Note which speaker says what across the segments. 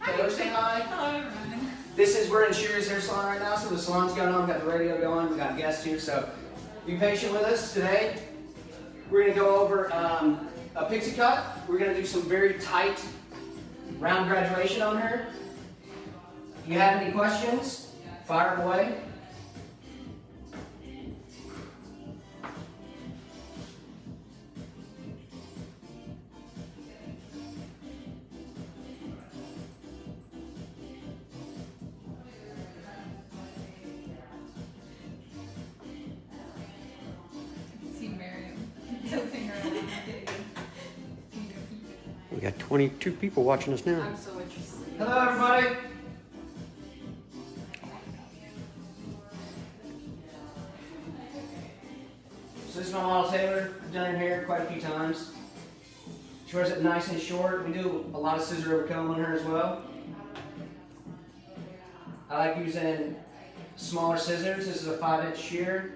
Speaker 1: Taylor, say hi.
Speaker 2: Hello, Ryan.
Speaker 1: We're in Sherry's hair salon right now, so the salon's going on, we've got the radio going, we've got guests here, so be patient with us today. We're gonna go over a pixie cut. We're gonna do some very tight round graduation on her. If you have any questions, fire them away.
Speaker 3: We got 22 people watching us now.
Speaker 2: I'm so interested.
Speaker 1: Hello, everybody. So this is my model Taylor. I've done her hair quite a few times. She wears it nice and short. We do a lot of scissor over comb on her as well. I like using smaller scissors. This is a 5-inch shear.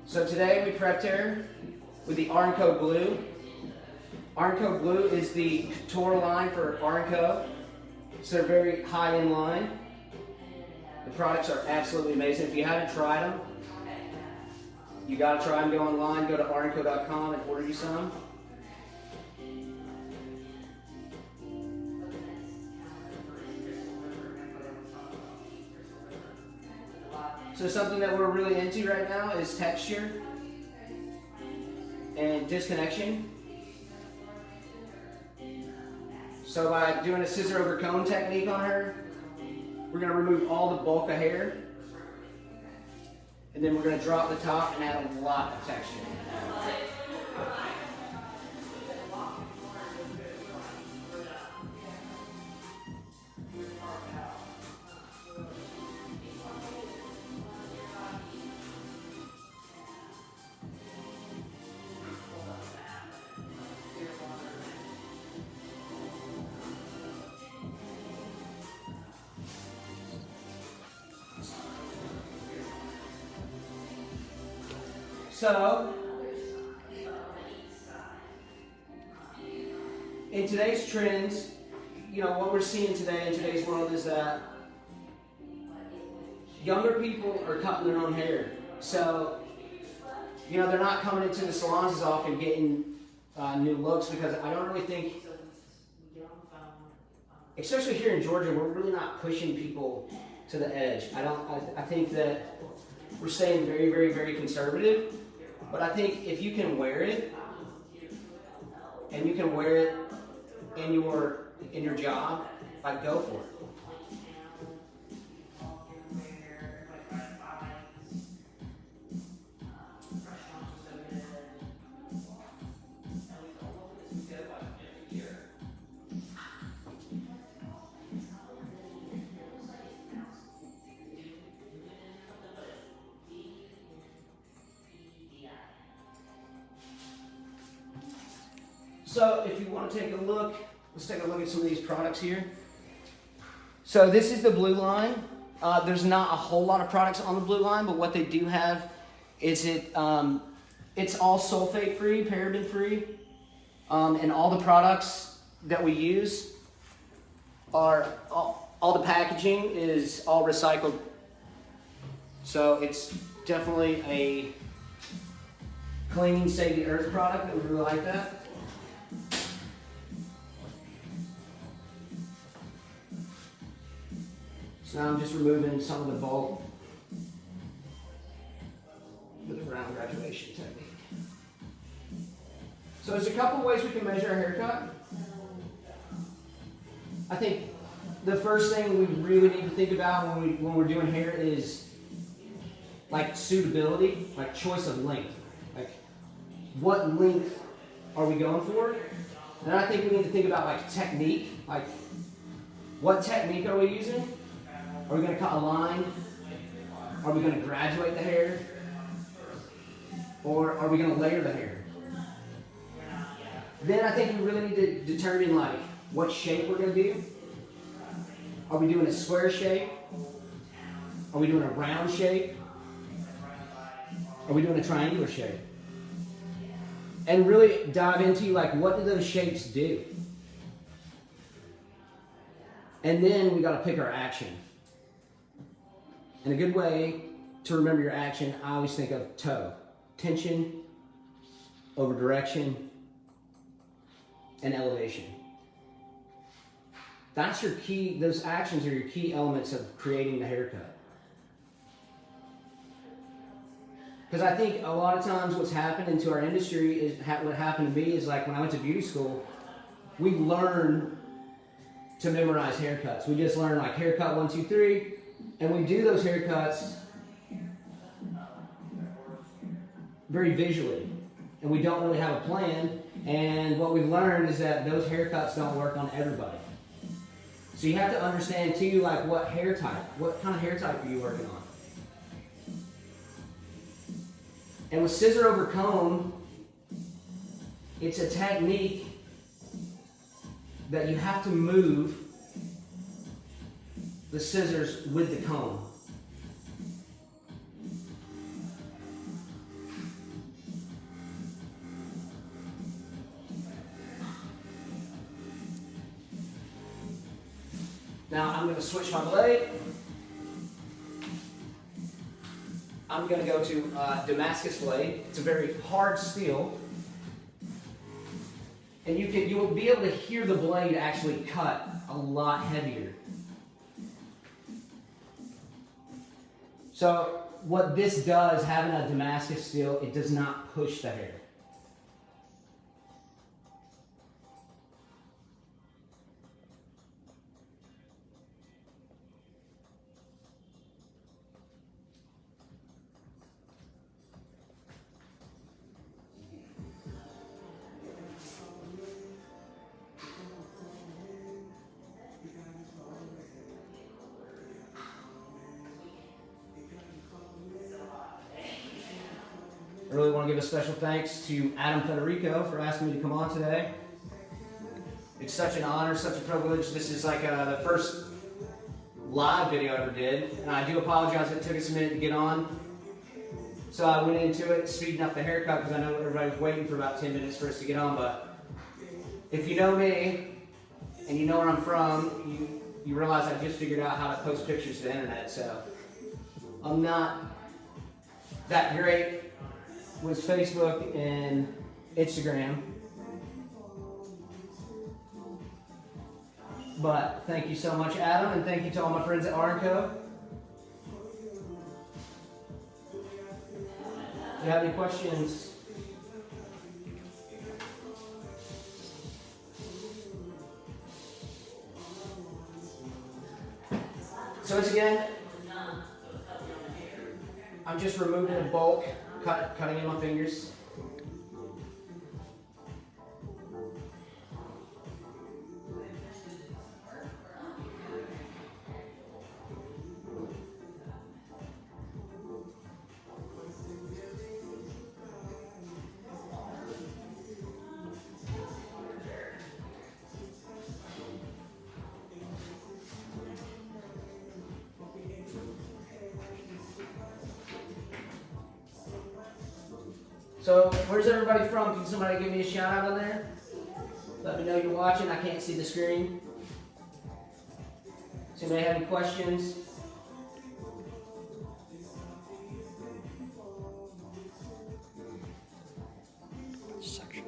Speaker 1: So today we prepped her with the R&Co glue. R&Co glue is the couture line for R&Co. So they're very high in line. The products are absolutely amazing. If you haven't tried them, you gotta try them. Go online, go to rnco.com and order you some. So something that we're really into right now is texture and disconnection. So by doing a scissor over comb technique on her, we're going to remove all the bulk of hair, and then we're going to drop the top and add a lot of texture. So, in today's trends, what we're seeing today in today's world is that younger people are cutting their own hair. So, they're not coming into the salons as often getting new looks, because I don't really think, especially here in Georgia, we're really not pushing people to the edge. I think that we're staying very, very, very conservative. But I think if you can wear it, and you can wear it in your job, like, go for it. So if you want to take a look, let's take a look at some of these products here. So this is the blue line. There's not a whole lot of products on the blue line, but what they do have is it's all sulfate free, paraben free, and all the products that we use are, all the packaging is all recycled. So it's definitely a cleaning, save the earth product, and we really like that. So now I'm just removing some of the bulk with a round graduation technique. So there's a couple ways we can measure a haircut. I think the first thing we really need to think about when we're doing hair is like suitability, like choice of length. Like, what length are we going for? Then I think we need to think about like technique, like what technique are we using? Are we going to cut a line? Are we going to graduate the hair? Or are we going to layer the hair? Then I think we really need to determine like what shape we're going to do. Are we doing a square shape? Are we doing a round shape? Are we doing a triangular shape? And really dive into like, what do those shapes do? And then we gotta pick our action. And a good way to remember your action, I always think of toe. Tension, over direction, and elevation. That's your key, those actions are your key elements of creating the haircut. Because I think a lot of times what's happened into our industry is, what happened to me is like when I went to beauty school, we learned to memorize haircuts. We just learn like haircut 1, 2, 3, and we do those haircuts very visually, and we don't really have a plan. And what we've learned is that those haircuts don't work on everybody. So you have to understand too, like what hair type, what kind of hair type are you working on? And with scissor over comb, it's a technique that you have to move the scissors with the comb. Now I'm going to switch my blade. I'm going to go to Damascus blade. It's a very hard steel. And you will be able to hear the blade actually cut a lot heavier. So what this does, having a Damascus steel, it does not push the hair. I really want to give a special thanks to Adam Federico for asking me to come on today. It's such an honor, such a privilege. This is like the first live video I ever did, and I do apologize it took us a minute to get on. So I went into it speeding up the haircut because I know everybody was waiting for about 10 minutes for us to get on. But if you know me and you know where I'm from, you realize I just figured out how to post pictures to the internet. So I'm not that great with Facebook and Instagram. But thank you so much, Adam, and thank you to all my friends at Arnco. Do you have any questions? So once again, I'm just removing the bulk, cutting in my fingers. So, where's everybody from? Can somebody give me a shout out on there? Let me know you're watching. I can't see the screen. Does anybody have any questions?
Speaker 3: Section.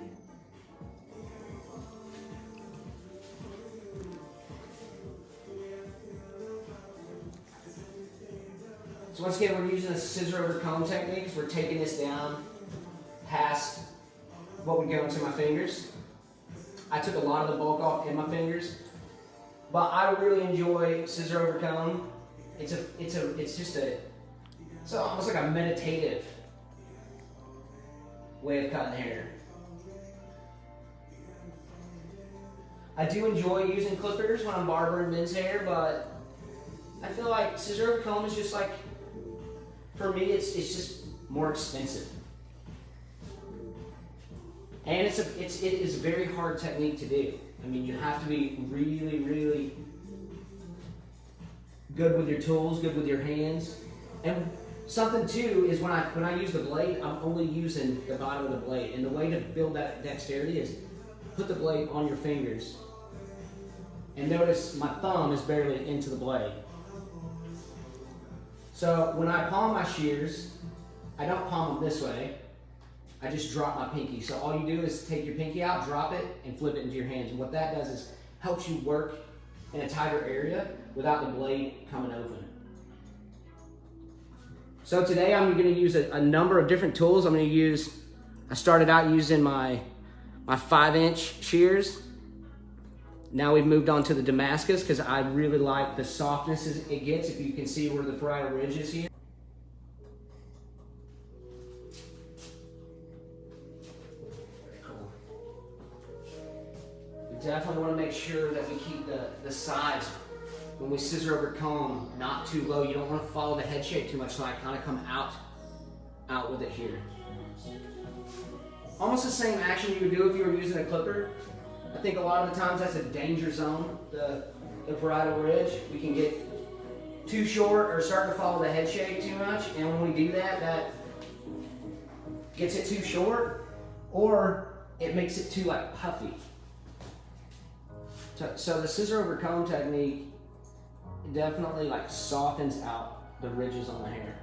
Speaker 1: So once again, we're using a scissor over comb technique. We're taking this down past what would go into my fingers. I took a lot of the bulk off in my fingers, but I really enjoy scissor over comb. It's almost like a meditative way of cutting hair. I do enjoy using clippers when I'm barbering men's hair, but I feel like scissor over comb is just like, for me, it's just more expensive. And it is a very hard technique to do. I mean, you have to be really, really good with your tools, good with your hands. And Something too is when I use the blade, I'm only using the bottom of the blade. And the way to build that dexterity is put the blade on your fingers. And notice my thumb is barely into the blade. So when I palm my shears, I don't palm them this way. I just drop my pinky. So all you do is take your pinky out, drop it, and flip it into your hands. And what that does is helps you work in a tighter area without the blade coming open. So today I'm going to use a number of different tools. I started out using my 5-inch shears. Now we've moved on to the Damascus because I really like the softness it gets, if you can see where the parietal ridge is here. Cool. We definitely want to make sure that we keep the sides, when we scissor over comb, not too low. You don't want to follow the head shape too much, so I kind of come out with it here. Almost the same action you would do if you were using a clipper. I think a lot of the times that's a danger zone, the parietal ridge. We can get too short or start to follow the head shape too much, and when we do that, that gets it too short, or it makes it too like puffy. So the scissor over comb technique definitely like softens out the ridges on the hair,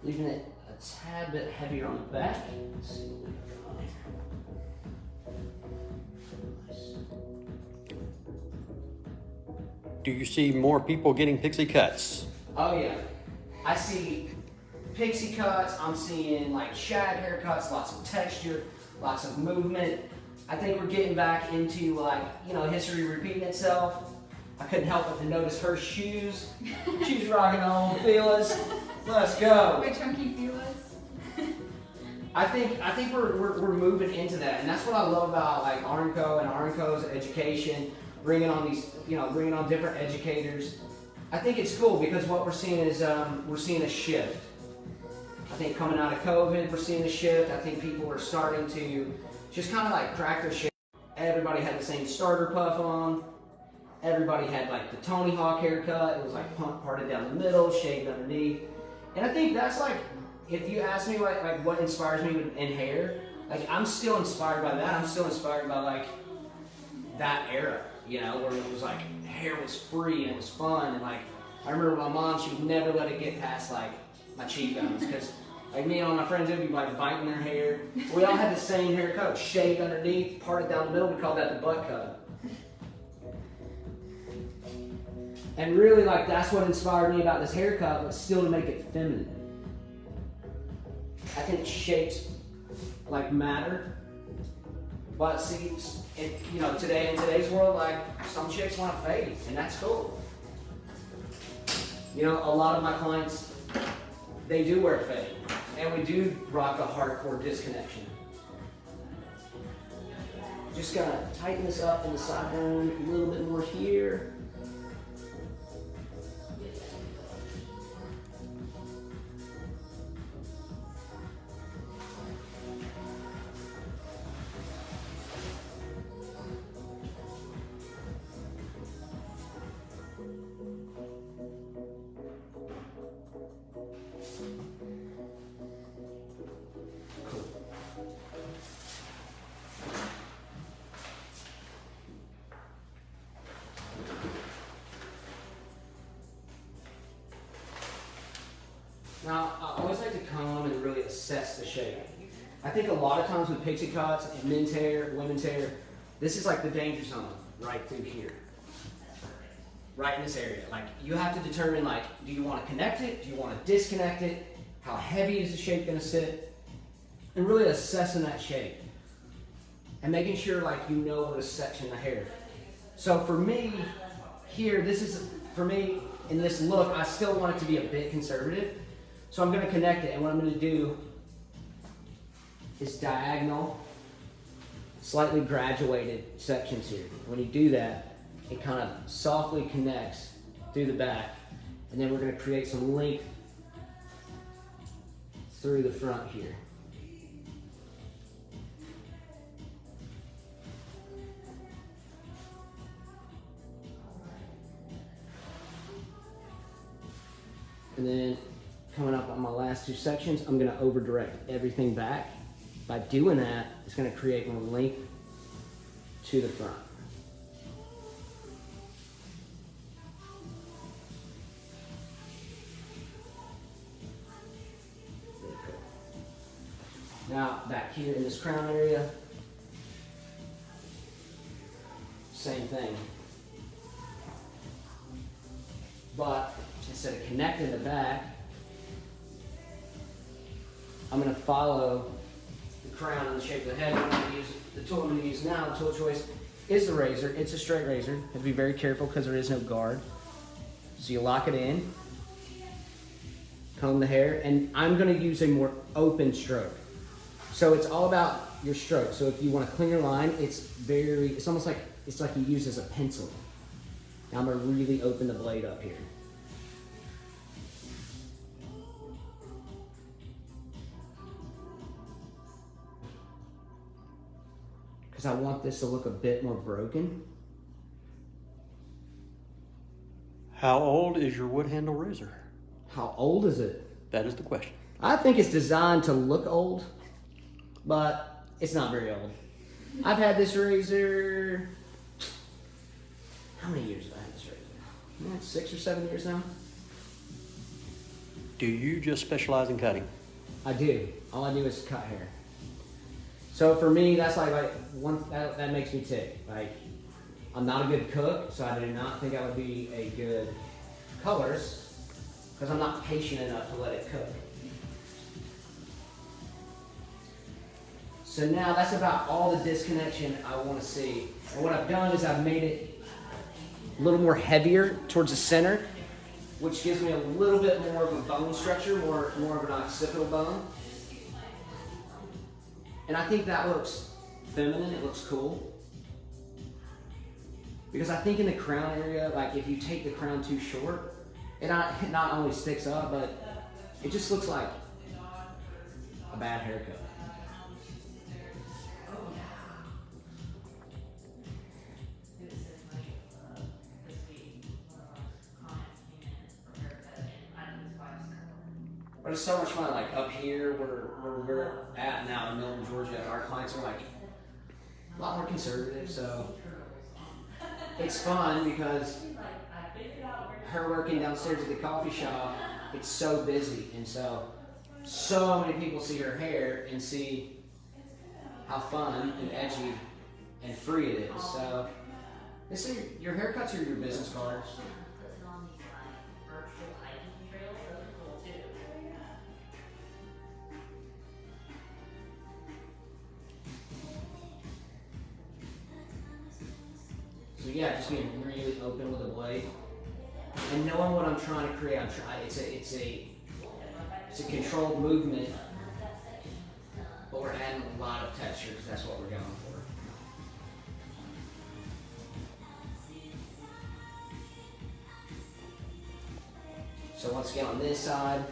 Speaker 1: leaving it a tad bit heavier on the back. Let's see what we got on here. Nice.
Speaker 3: Do you see more people getting pixie cuts?
Speaker 1: Oh yeah, I see pixie cuts. I'm seeing like shag haircuts, lots of texture, lots of movement. I think we're getting back into like, history repeating itself. I couldn't help but to notice her shoes. She's rocking on Feelers. Let's go.
Speaker 2: Wait, chunky Feelers?
Speaker 1: I think we're moving into that, and that's what I love about like Arnco and Arnco's education, bringing on different educators. I think it's cool because what we're seeing is we're seeing a shift. I think coming out of COVID, we're seeing a shift. I think people are starting to just kind of like crack their shape. Everybody had the same starter puff on. Everybody had like the Tony Hawk haircut. It was like parted down the middle, shaved underneath. And I think that's like, if you ask me like what inspires me in hair, like I'm still inspired by that. I'm still inspired by like that era, where it was like hair was free and it was fun. And like I remember my mom, she would never let it get past like my cheekbones, because like me and all my friends would be like biting their hair. We all had the same haircut, shaved underneath, parted down the middle. We called that the butt cut. And really, like, that's what inspired me about this haircut, but still to make it feminine. I think shapes like matter, but see, today in today's world, like some chicks want to fade, and that's cool. A lot of my clients, they do wear fade, and we do rock a hardcore disconnection. Just gonna tighten this up in the sideburn a little bit more here. Now, I always like to come and really assess the shape. I think a lot of times with pixie cuts and men's hair, women's hair, this is like the danger zone right through here. Right in this area. Like, you have to determine, like, do you want to connect it? Do you want to disconnect it? How heavy is the shape going to sit? And really assessing that shape. And making sure, like, you know where to section the hair. So for me, here, for me, in this look, I still want it to be a bit conservative. So I'm going to connect it, and what I'm going to do is diagonal, slightly graduated sections here. When you do that, it kind of softly connects through the back, and then we're going to create some length through the front here. And then coming up on my last two sections, I'm gonna over direct everything back. By doing that, it's gonna create more length to the front. Very cool. Now, back here in this crown area, same thing. But instead of connecting the back, I'm gonna follow the crown and the shape of the head. I'm gonna use the tool I'm gonna use now. The tool of choice is the razor. It's a straight razor. You have to be very careful because there is no guard. So you lock it in, comb the hair, and I'm gonna use a more open stroke. So it's all about your stroke. So if you want to clean your line, it's almost like you use as a pencil. Now I'm gonna really open the blade up here. Because I want this to look a bit more broken.
Speaker 3: How old is your wood handle razor?
Speaker 1: How old is it?
Speaker 3: That is the question.
Speaker 1: I think it's designed to look old, but it's not very old. I've had this razor, how many years have I had this razor? 6 or 7 years now.
Speaker 3: Do you just specialize in cutting?
Speaker 1: I do. All I do is cut hair. So for me, that's like one that makes me tick. Like, I'm not a good cook, so I do not think I would be a good colorist because I'm not patient enough to let it cook. So now that's about all the disconnection I want to see. And what I've done is I've made it a little more heavier towards the center, which gives me a little bit more of a bone structure, more of an occipital bone. And I think that looks feminine, it looks cool. Because I think in the crown area, like if you take the crown too short, it not only sticks up, but it just looks like a bad haircut. But it's so much fun, like up here where we're at now in Milton, Georgia, our clients are like a lot more conservative, so it's fun because her working downstairs at the coffee shop, it's so busy, and so many people see her hair and see how fun and edgy and free it is. So they say your haircuts are your business cards. So yeah, just being really open with the blade and knowing what I'm trying to create. It's a controlled movement, but we're adding a lot of texture because that's what we're going for. So once again on this side,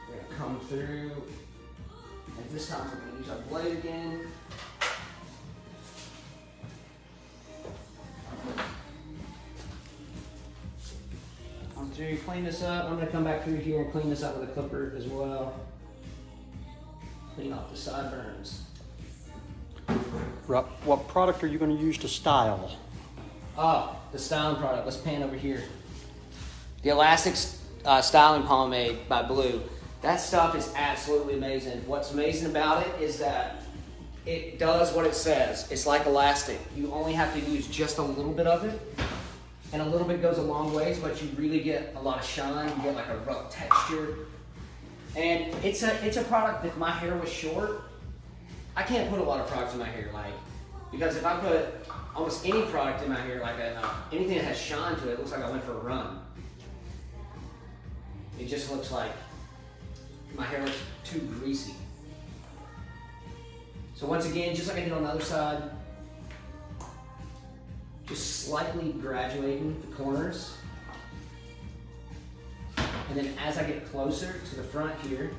Speaker 1: we're gonna come through, and this time we're gonna use our blade again. After you clean this up, I'm going to come back through here and clean this up with a clipper as well. Clean off the sideburns.
Speaker 3: What product are you going to use to style?
Speaker 1: Oh, the styling product. Let's pan over here. The Elastic Styling Pomade by Blue. That stuff is absolutely amazing. What's amazing about it is that it does what it says. It's like elastic. You only have to use just a little bit of it. And a little bit goes a long ways, but you really get a lot of shine. You get like a rough texture. And it's a product that if my hair was short, I can't put a lot of products in my hair. Because if I put almost any product in my hair, like anything that has shine to it, it looks like I went for a run. It just looks like my hair looks too greasy. So once again, just like I did on the other side, just slightly graduating the corners. And then as I get closer to the front here,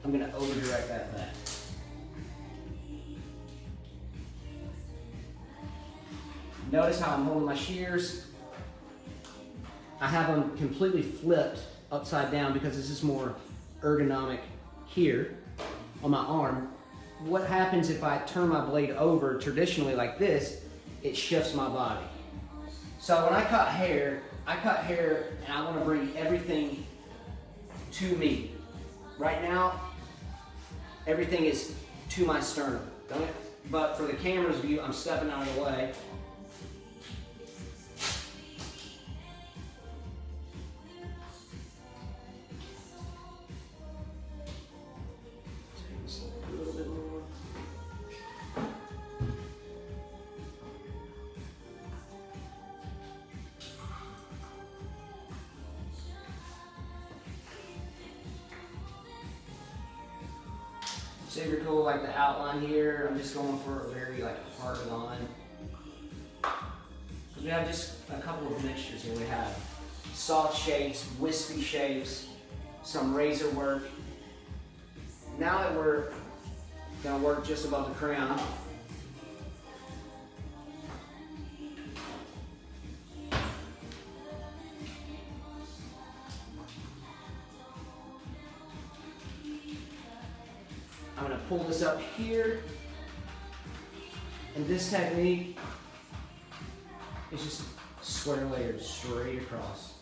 Speaker 1: I'm gonna over direct that back. Notice how I'm holding my shears. I have them completely flipped upside down because this is more ergonomic here on my arm. What happens if I turn my blade over traditionally like this, it shifts my body. So when I cut hair and I want to bring everything to me. Right now, everything is to my sternum. But for the camera's view, I'm stepping out of the way. Take this a little bit more. Super cool, like the outline here. I'm just going for a very like hard line. Because we have just a couple of mixtures here. We have soft shapes, wispy shapes, some razor work. Now that we're gonna work just above the crown, I'm gonna pull this up here, and this technique is just square layered straight across.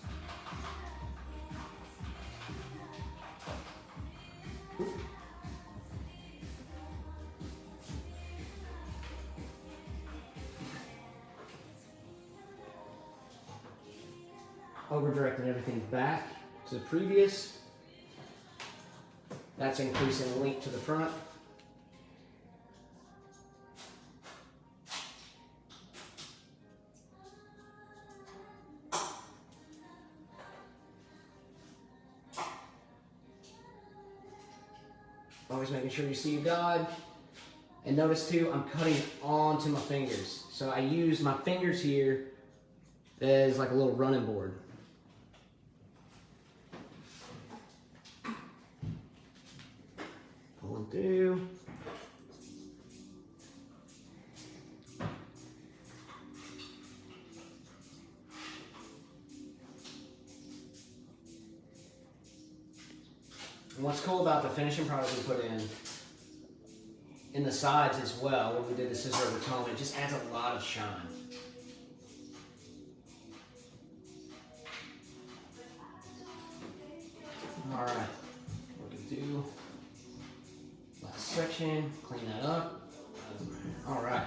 Speaker 1: Over directing everything back to the previous. That's increasing the length to the front. Always making sure you see your guide. And notice too, I'm cutting onto my fingers. So I use my fingers here as like a little running board. Pulling through. And what's cool about the finishing product we put in the sides as well, when we did the scissor over tone, it just adds a lot of shine. All right, we can do last section, clean that up. All right,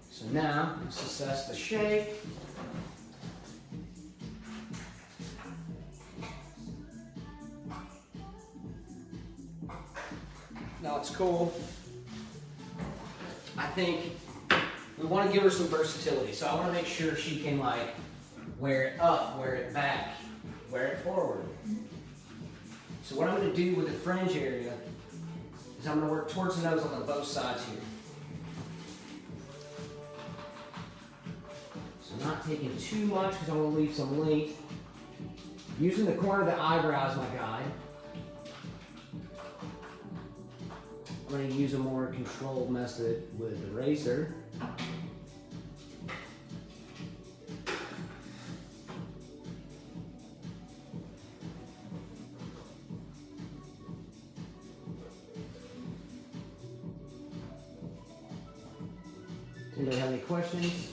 Speaker 1: so now let's assess the shape. Now it's cool. I think we want to give her some versatility, so I want to make sure she can like wear it up, wear it back, wear it forward. So what I'm going to do with the fringe area is I'm going to work towards the nose on both sides here. So not taking too much because I want to leave some length. Using the corner of the eyebrow as my guide. I'm going to use a more controlled method with the razor. Anybody have any questions?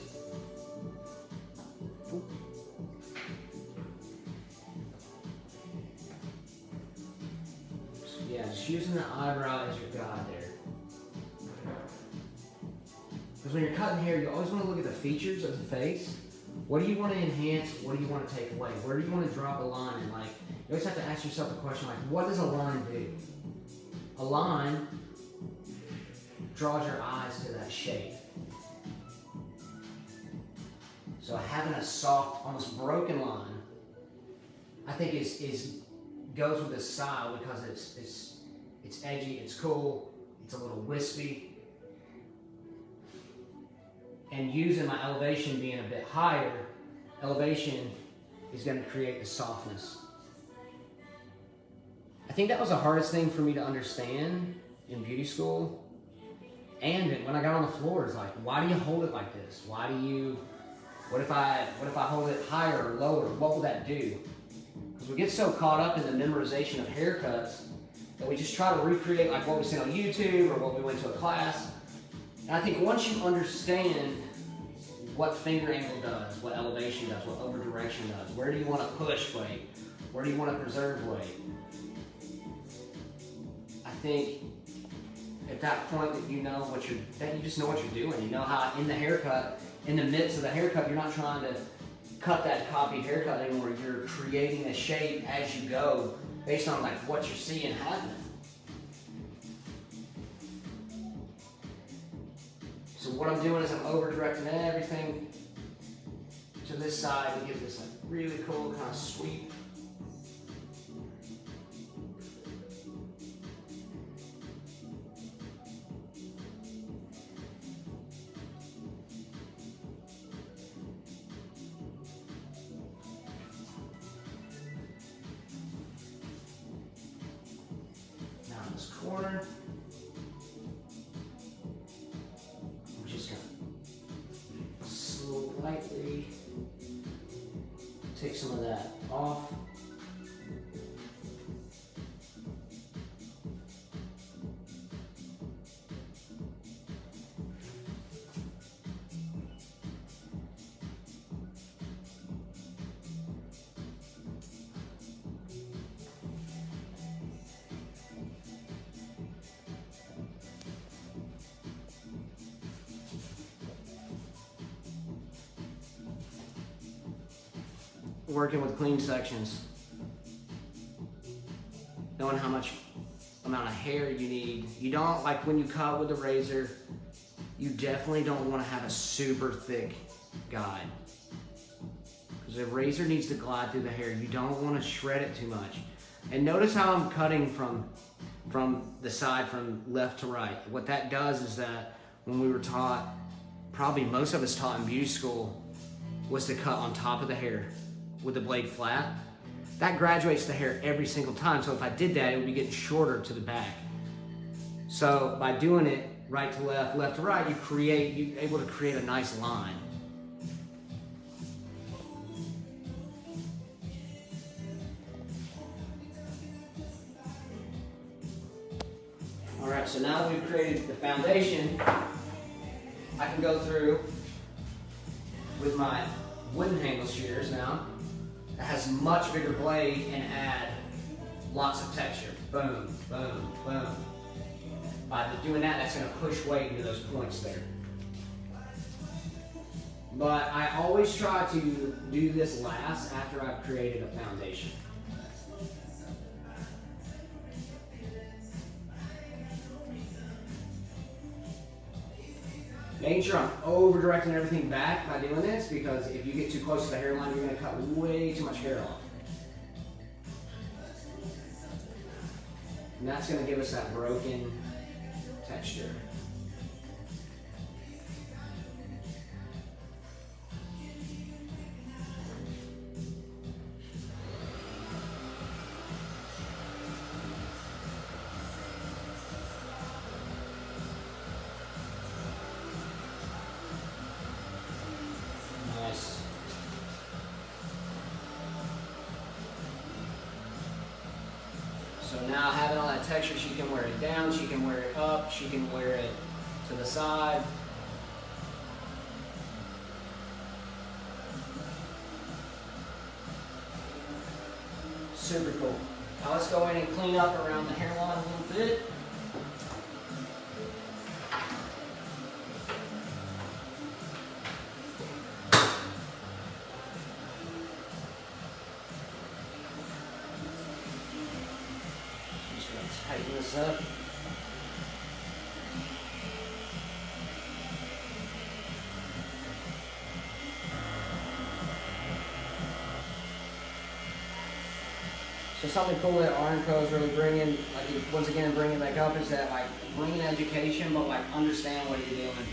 Speaker 1: Yeah, just using the eyebrow as your guide there. Because when you're cutting hair, you always want to look at the features of the face. What do you want to enhance? What do you want to take away? Where do you want to drop a line? And like, you always have to ask yourself the question, like, what does a line do? A line draws your eyes to that shape. So having a soft, almost broken line, I think is goes with the style because it's edgy, it's cool, it's a little wispy. And using my elevation being a bit higher, elevation is going to create the softness. I think that was the hardest thing for me to understand in beauty school And when I got on the floor, it's like, why do you hold it like this? Why do you, what if I hold it higher or lower? What will that do? Because we get so caught up in the memorization of haircuts that we just try to recreate like what we see on YouTube or what we went to a class. And I think once you understand what finger angle does, what elevation does, what over direction does, where do you want to push weight, where do you want to preserve weight, I think at that point that you know what that you just know what you're doing. You know how in the haircut, in the midst of the haircut, you're not trying to cut that copied haircut anymore. You're creating a shape as you go based on like what you're seeing happening. So what I'm doing is I'm over directing everything to this side to give this like really cool kind of sweep. Now in this corner, I'm just gonna slightly take some of that off. Working with clean sections, knowing how much amount of hair you need. You don't, like when you cut with a razor, you definitely don't want to have a super thick guide, because the razor needs to glide through the hair. You don't want to shred it too much. And notice how I'm cutting from the side, from left to right. What that does is that when we were taught, probably most of us taught in beauty school, was to cut on top of the hair with the blade flat. That graduates the hair every single time. So if I did that, it would be getting shorter to the back. So by doing it right to left, left to right, you're able to create a nice line. All right, so now that we've created the foundation, I can go through with my wooden handle shears now. It has a much bigger blade and add lots of texture. Boom, boom, boom. By doing that, that's gonna push weight into those points there. But I always try to do this last after I've created a foundation. Making sure I'm over directing everything back by doing this, because if you get too close to the hairline, you're going to cut way too much hair off. And that's going to give us that broken texture. Nice. So now having all that texture, she can wear it down, she can wear it up, she can wear it to the side. Super cool. Now let's go in and clean up around the hairline a little bit. Tighten this up. So something cool that Arnco is really bringing, like once again bringing back up, is that like bringing education, but like understand what you're doing.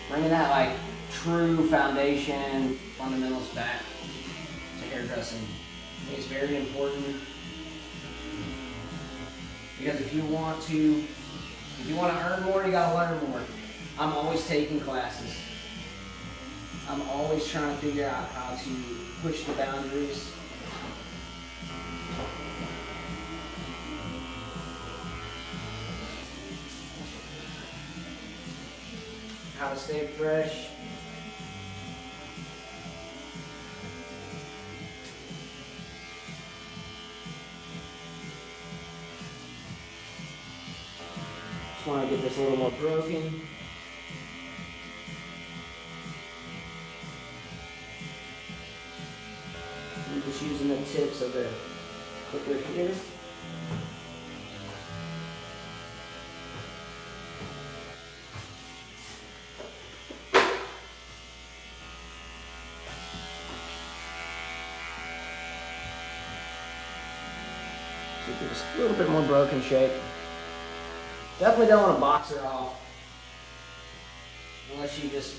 Speaker 1: Bringing that like true foundation fundamentals back to hairdressing. I think it's very important. Because if you want to If you want to earn more, you got to learn more. I'm always taking classes. I'm always trying to figure out how to push the boundaries. How to stay fresh. Just want to get this a little more broken. I'm just using the tips of the clipper here. So just a little bit more broken shape. Definitely don't want to box her off. Unless you just,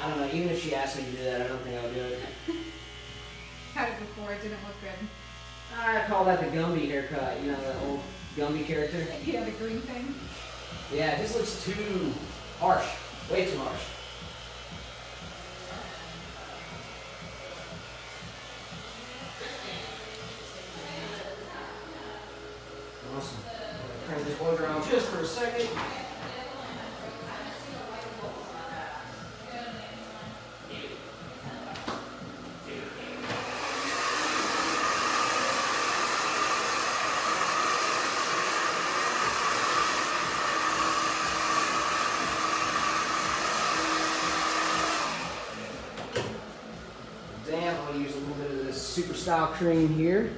Speaker 1: I don't know, even if she asked me to do that, I don't think I would do it.
Speaker 2: Had it before, it didn't look good.
Speaker 1: I call that the Gumby haircut, you know, the old Gumby character.
Speaker 2: Yeah, the green thing.
Speaker 1: Yeah, this looks too harsh, way too harsh. Awesome. Turn this blow around just for a second. Damn, I'll use a little bit of this super style cream here.